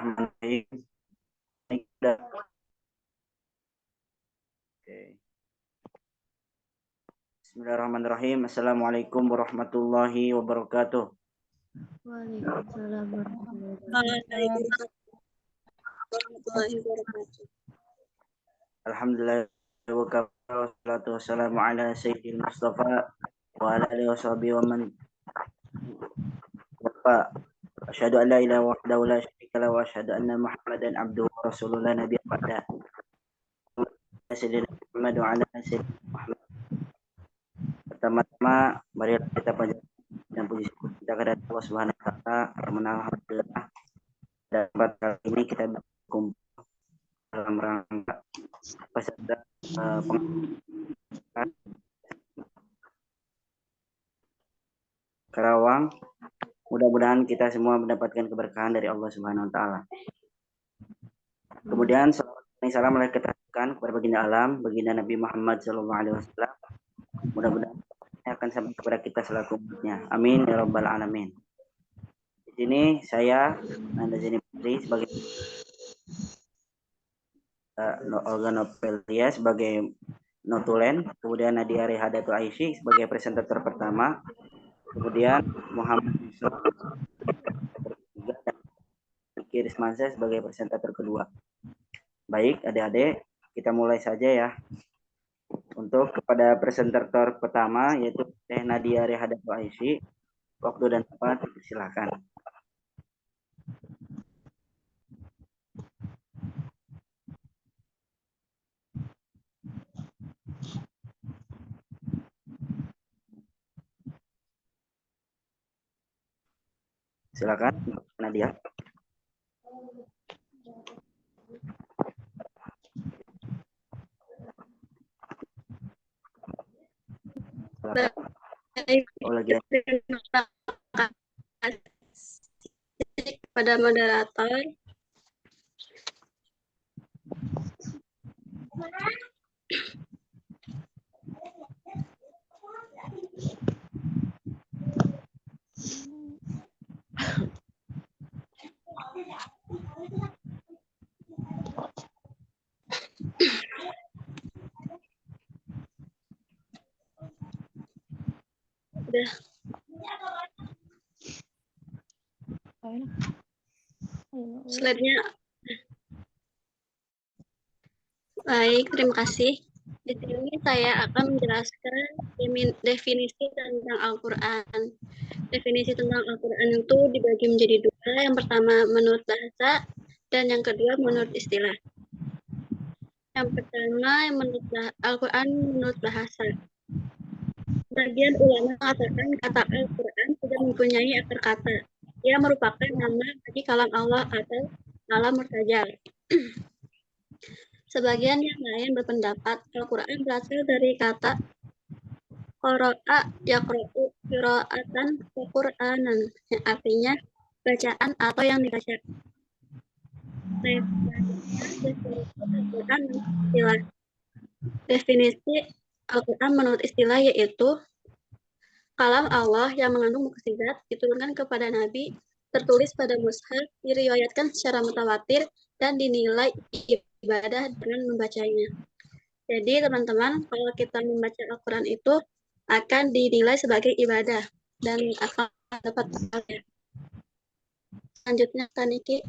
Bismillahirrahmanirrahim. Bismillahirrahmanirrahim. Assalamualaikum warahmatullahi wabarakatuh. Waalaikumsalam warahmatullahi wabarakatuh. Alhamdulillah wa kafa wassalatu wassalamu ala sayyidil Mustafa wa ala alihi washabihi wa man wafa. Asyhadu an la ilaha wahdahu la syarika lahu wa asyhadu anna Muhammadan abduhu wa rasuluhu la nabiyya ba'da. Sayyidina Muhammad wa ala sayyidina Muhammad. Pertama-tama marilah kita panjatkan dan puji syukur kita kepada Allah Subhanahu wa taala karena alhamdulillah dapat kali ini kita berkumpul dalam rangka peserta Karawang. Mudah-mudahan kita semua mendapatkan keberkahan dari Allah Subhanahu wa taala. Kemudian salam kita aturkan kepada baginda alam, baginda Nabi Muhammad sallallahu alaihi wasallam. Mudah-mudahan akan sampai kepada kita selaku umatnya. Amin ya rabbal alamin. Di sini saya Nanda Zeni Putri sebagai Olga Novelia sebagai notulen, kemudian Nadia Rehadatul Aisyah sebagai presentator pertama, kemudian Muhammad Yusuf dan Iki Rismansyah sebagai presentator kedua. Baik adik-adik, kita mulai saja ya. Untuk kepada presentator pertama yaitu Teh Nadia Rehadatul Aisyah, waktu dan tempat silakan. Silakan Nadia. Terima kasih kepada moderator. Slide-nya. Baik, terima kasih. Di sini saya akan menjelaskan definisi tentang Al-Quran. Definisi tentang Al-Quran itu dibagi menjadi dua. Yang pertama menurut bahasa dan yang kedua menurut istilah. Yang pertama menurut Al-Quran menurut bahasa. Sebagian ulama mengatakan kata Al-Quran sudah mempunyai akar kata. Ia merupakan nama bagi kalam Allah atau kalam murtajal. Sebagian yang lain berpendapat Al-Quran berasal dari kata qara'a yaqra'u qira'atan wa qur'anan, yang artinya bacaan atau yang dibaca. Definisi Al-Quran menurut istilah yaitu kalam Allah yang mengandung mukjizat diturunkan kepada Nabi, tertulis pada mushaf, diriwayatkan secara mutawatir dan dinilai ibadah dengan membacanya. Jadi teman-teman, kalau kita membaca Al-Quran itu akan dinilai sebagai ibadah dan akan dapat pahala. Selanjutnya Kak Niki.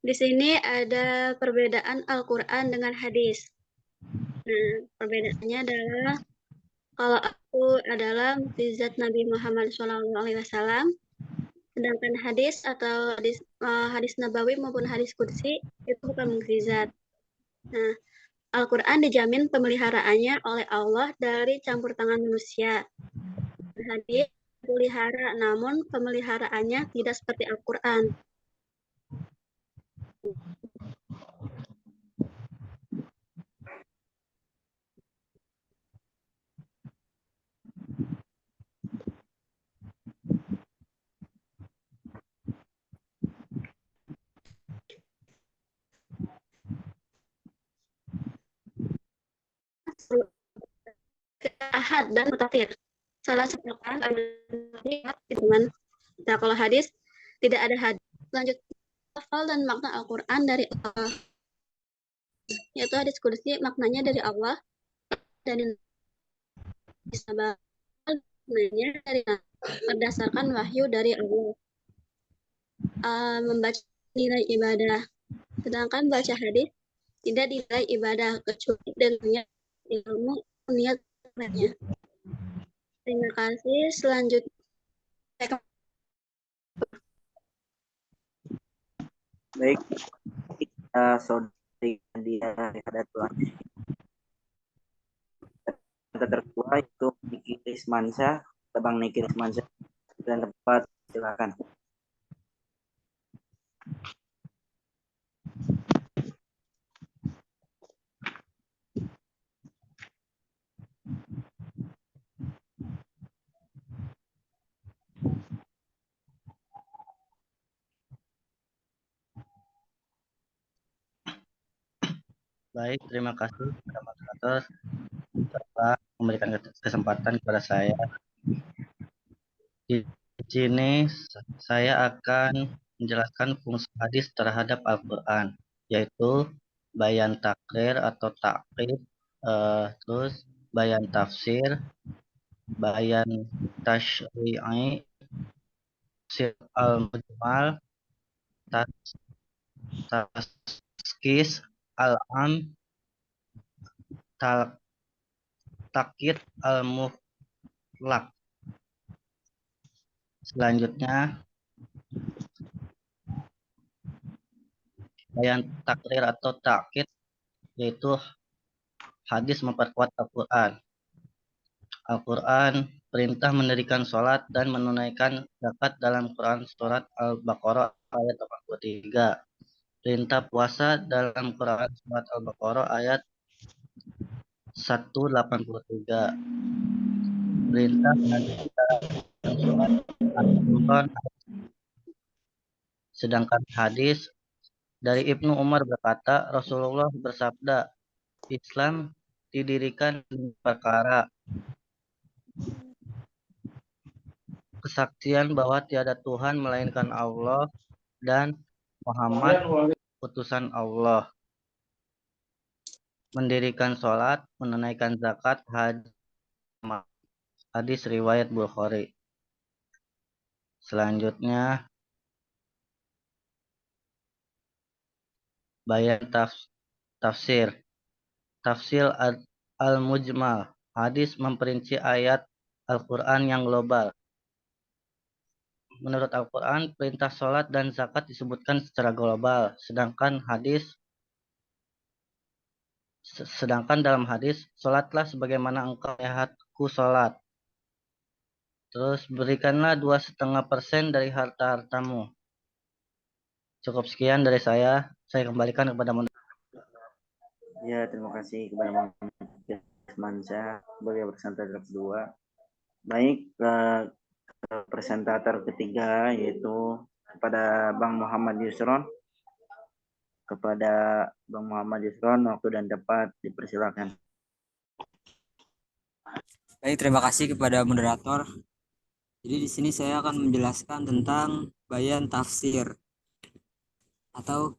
Di sini ada perbedaan Al-Quran dengan hadis. Nah, perbedaannya adalah kalau aku adalah mukjizat Nabi Muhammad SAW, sedangkan hadis atau hadis Nabawi maupun hadis Qudsi itu bukan mukjizat. Nah, Al-Quran dijamin pemeliharaannya oleh Allah dari campur tangan manusia. Hadis dipelihara, namun pemeliharaannya tidak seperti Al-Quran. ahad dan mutawatir. Salah satu Al-Quran dengan kalau hadis tidak ada hadis. Selanjutnya lafal dan makna Al-Quran dari Allah, yaitu hadis qudsi maknanya dari Allah dan maknanya dari berdasarkan wahyu dari Allah. Membaca nilai ibadah, sedangkan baca hadis tidak dinilai ibadah kecuali dengan ilmu niat. Terima kasih. Selanjutnya Baik, saudari dia Hadatul Aziz. Yang tertua itu Niki Rismansyah, Bang Niki Rismansyah dan tempat, silakan. Baik, terima kasih kepada moderator telah memberikan kesempatan kepada saya. Di sini saya akan menjelaskan fungsi hadis terhadap Al-Quran, yaitu bayan takrir atau takrib, terus bayan tafsir, bayan tasyri'i, tafsir al-mujmal, taskis al-am, takyid al-mutlaq. Selanjutnya, bayan takrir atau takyid, yaitu hadis memperkuat Al-Quran. Al-Quran perintah mendirikan sholat dan menunaikan zakat dalam Quran surat Al-Baqarah ayat 83. Perintah puasa dalam Quran surat Al-Baqarah ayat 183. Perintah menagih dalam surat Al-Imran. Sedangkan hadis dari Ibnu Umar berkata, Rasulullah bersabda, Islam didirikan di perkara: kesaksian bahwa tiada Tuhan melainkan Allah dan Muhammad utusan Allah, mendirikan sholat, menunaikan zakat, haji. Hadis riwayat Bukhari. Selanjutnya, bayan tafsir. Tafsir al-mujmal. Hadis memperinci ayat Al-Quran yang global. Menurut Al-Quran, perintah sholat dan zakat disebutkan secara global, sedangkan dalam hadis, sholatlah sebagaimana engkau melihatku sholat. Terus berikanlah 2,5% dari harta-hartamu. Cukup sekian dari saya kembalikan kepada Ya, terima kasih kepada Bang Rismansyah sebagai presentator kedua. Baik, presentator ketiga yaitu kepada Bang Muhammad Yusron. Kepada Bang Muhammad Yusron, waktu dan tempat dipersilakan. Baik, terima kasih kepada moderator. Jadi di sini saya akan menjelaskan tentang bayan tafsir atau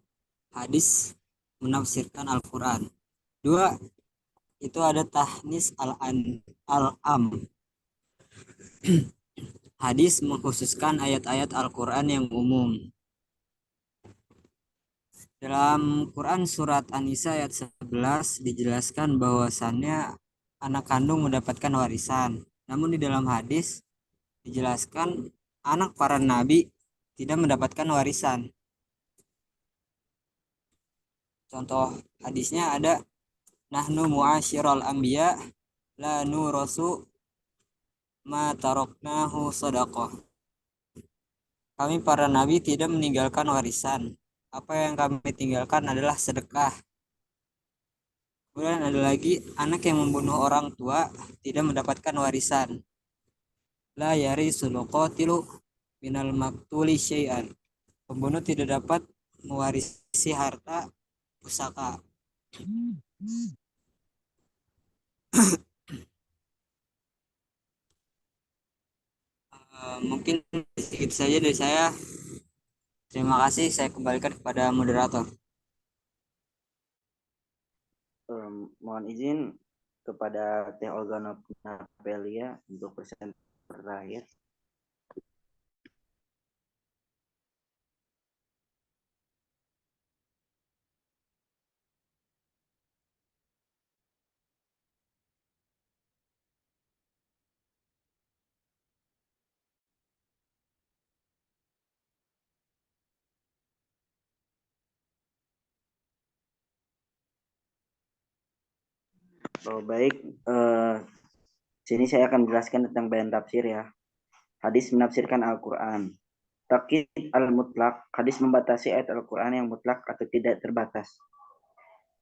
hadis menafsirkan Al-Quran. 2, itu ada tahnis al-am. Hadis mengkhususkan ayat-ayat Al-Quran yang umum. Dalam Quran surat An-Nisa ayat 11 dijelaskan bahwasannya anak kandung mendapatkan warisan. Namun di dalam hadis dijelaskan anak para nabi tidak mendapatkan warisan. Contoh hadisnya ada, nahnu mu'asyiral anbiya la nurasu ma taroknahu sadaqah. Kami para nabi tidak meninggalkan warisan. Apa yang kami tinggalkan adalah sedekah. Kemudian ada lagi, anak yang membunuh orang tua tidak mendapatkan warisan. La yarisul qatilu minal maktuli syai'an. Pembunuh tidak dapat mewarisi harta pusaka. Mungkin sedikit saja dari saya. Terima kasih. Saya kembalikan kepada moderator. Mohon izin kepada Teh Olga Napelia untuk presentasi terakhir. Oh, baik, sini saya akan menjelaskan tentang bayan tafsir ya. Hadis menafsirkan Al-Quran. Takyid al-mutlak, hadis membatasi ayat Al-Quran yang mutlak atau tidak terbatas.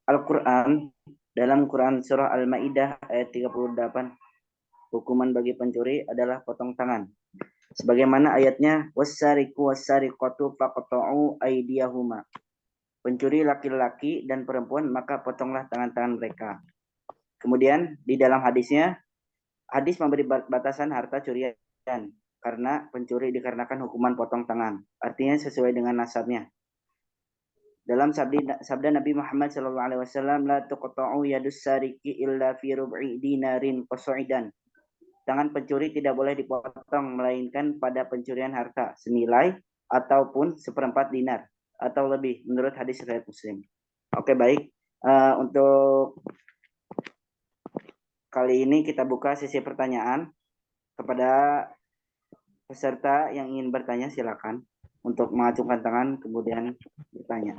Al-Quran dalam Quran surah Al-Maidah ayat 38, hukuman bagi pencuri adalah potong tangan. Sebagaimana ayatnya, wassariqu wassariqatu faqta'u aydiyahuma. Pencuri laki-laki dan perempuan maka potonglah tangan-tangan mereka. Kemudian di dalam hadisnya, hadis memberi batasan harta curian karena pencuri dikarenakan hukuman potong tangan. Artinya sesuai dengan nasabnya. Dalam sabda Nabi Muhammad SAW, la tuqta'u yadus sariqi illa fi rub'i dinarin qas'idan. Tangan pencuri tidak boleh dipotong melainkan pada pencurian harta senilai ataupun seperempat dinar atau lebih menurut hadis riwayat Muslim. Oke, baik. Untuk kali ini kita buka sesi pertanyaan. Kepada peserta yang ingin bertanya silakan untuk mengacungkan tangan kemudian bertanya.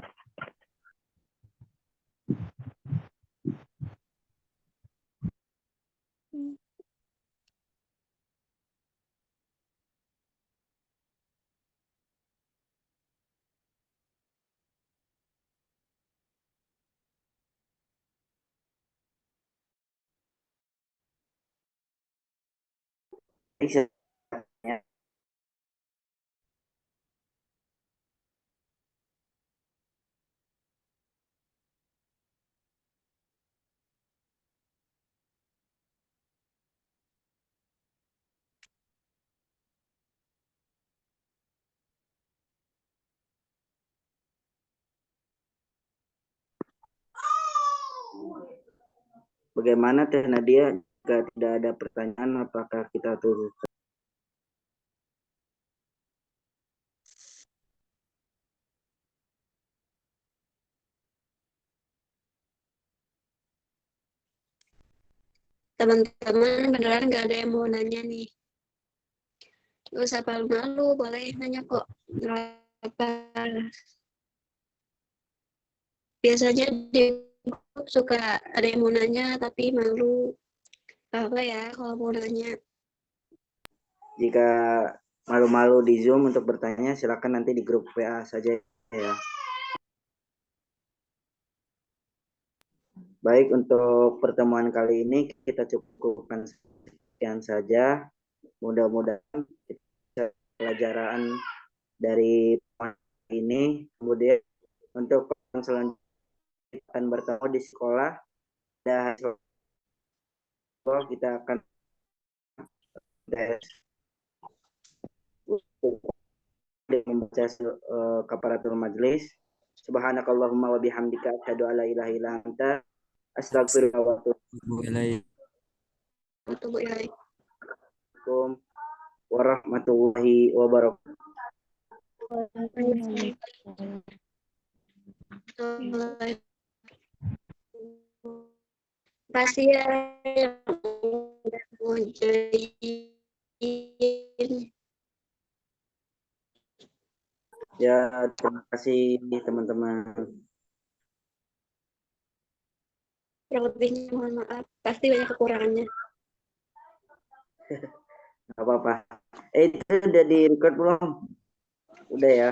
Bagaimana Teh Nadia, jika tidak ada pertanyaan apakah kita turun? Teman-teman beneran nggak ada yang mau nanya nih. Gak usah malu-malu, boleh nanya kok. Apa? Biasanya di grup suka ada yang mau nanya tapi malu. Apa ya kalau mau nanya? Jika malu-malu di Zoom untuk bertanya, silakan nanti di grup WA saja ya. Baik, untuk pertemuan kali ini kita cukupkan sekian saja. Mudah-mudahan pelajaran dari ini. Kemudian untuk selanjutnya akan bertemu di sekolah. Kita akan membaca kafaratul majlis. Subhanakallahumma wa bihamdika asyhadu an la ilaha illa anta astaghfiruka wa atubu ilaik. Assalamualaikum warahmatullahi wabarakatuh. Terima kasih ya yang udah mau join. Ya, terima kasih teman-teman. Kurang lebihnya mohon maaf, pasti banyak kekurangannya. Gak apa-apa. Itu udah di record belum? Udah ya.